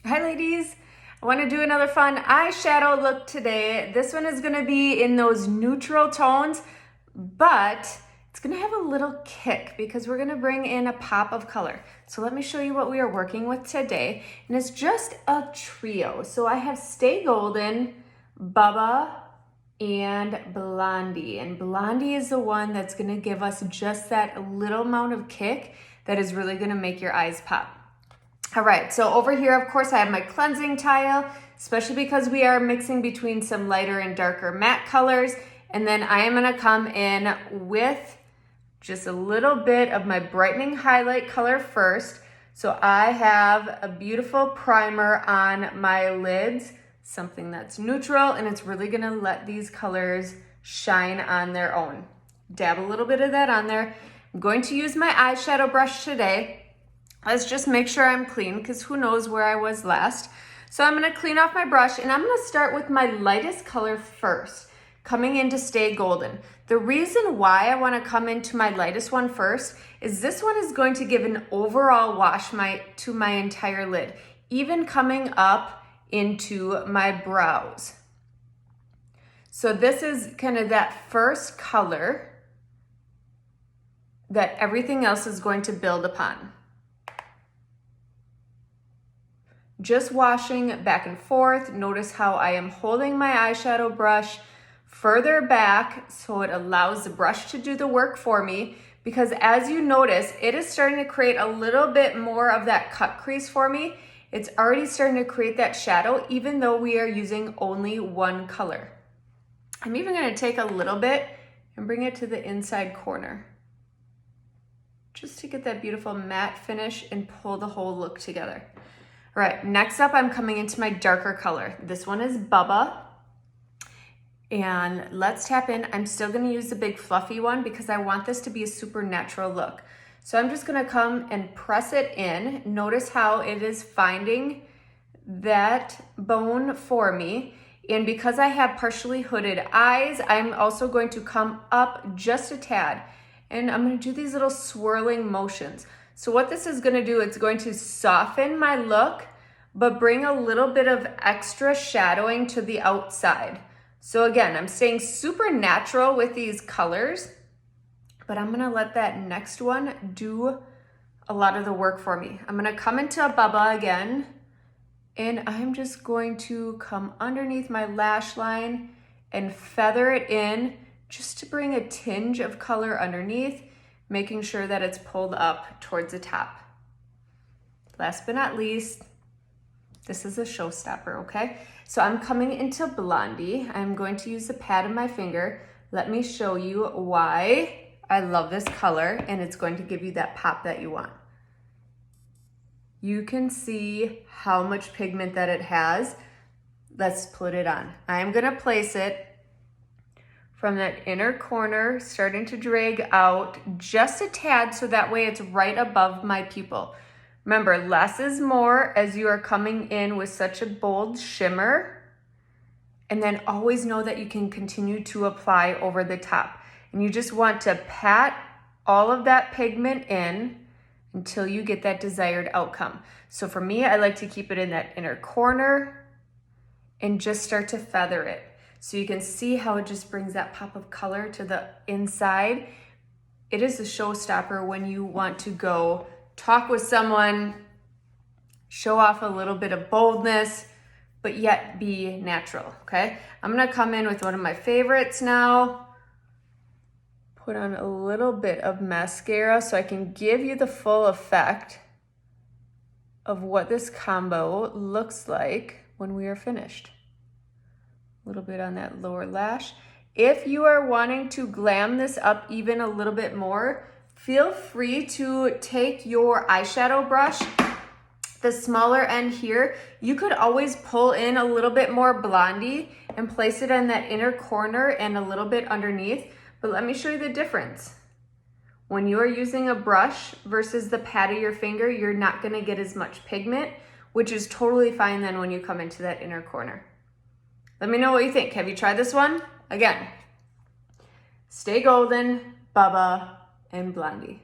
Hi ladies, I want to do another fun eyeshadow look today. This one is going to be in those neutral tones, but it's going to have a little kick because we're going to bring in a pop of color. So let me show you what we are working with today. And it's just a trio. So I have Stay Golden, Bubba, and Blondie. And Blondie is the one that's going to give us just that little amount of kick that is really going to make your eyes pop. All right, so over here, of course, I have my cleansing tile, especially because we are mixing between some lighter and darker matte colors. And then I am gonna come in with just a little bit of my brightening highlight color first. So I have a beautiful primer on my lids, something that's neutral, and it's really gonna let these colors shine on their own. Dab a little bit of that on there. I'm going to use my eyeshadow brush today. Let's just make sure I'm clean because who knows where I was last. So I'm gonna clean off my brush and I'm gonna start with my lightest color first, coming in to Stay Golden. The reason why I wanna come into my lightest one first is this one is going to give an overall wash to my entire lid, even coming up into my brows. So this is kind of that first color that everything else is going to build upon. Just washing back and forth. Notice how I am holding my eyeshadow brush further back so it allows the brush to do the work for me, because as you notice, it is starting to create a little bit more of that cut crease for me. It's already starting to create that shadow even though we are using only one color. I'm even going to take a little bit and bring it to the inside corner just to get that beautiful matte finish and pull the whole look together. All right, next up, I'm coming into my darker color. This one is Bubba. And let's tap in. I'm still gonna use the big fluffy one because I want this to be a super natural look. So I'm just gonna come and press it in. Notice how it is finding that bone for me. And because I have partially hooded eyes, I'm also going to come up just a tad. And I'm gonna do these little swirling motions. So what this is gonna do, it's going to soften my look, but bring a little bit of extra shadowing to the outside. So again, I'm staying super natural with these colors, but I'm gonna let that next one do a lot of the work for me. I'm gonna come into a Bubba again, and I'm just going to come underneath my lash line and feather it in just to bring a tinge of color underneath, making sure that it's pulled up towards the top. Last but not least, this is a showstopper, okay? So I'm coming into Blondie. I'm going to use the pad of my finger. Let me show you why I love this color, and it's going to give you that pop that you want. You can see how much pigment that it has. Let's put it on. I'm gonna place it from that inner corner, starting to drag out just a tad so that way it's right above my pupil. Remember, less is more as you are coming in with such a bold shimmer. And then always know that you can continue to apply over the top. And you just want to pat all of that pigment in until you get that desired outcome. So for me, I like to keep it in that inner corner and just start to feather it. So you can see how it just brings that pop of color to the inside. It is a showstopper when you want to go talk with someone, show off a little bit of boldness, but yet be natural, okay? I'm gonna come in with one of my favorites now. Put on a little bit of mascara so I can give you the full effect of what this combo looks like when we are finished. A little bit on that lower lash. If you are wanting to glam this up even a little bit more, feel free to take your eyeshadow brush, the smaller end here. You could always pull in a little bit more Blondie and place it in that inner corner and a little bit underneath. But let me show you the difference. When you are using a brush versus the pad of your finger, you're not gonna get as much pigment, which is totally fine then when you come into that inner corner. Let me know what you think. Have you tried this one? Again, Stay Golden, Bubba, and Blondie.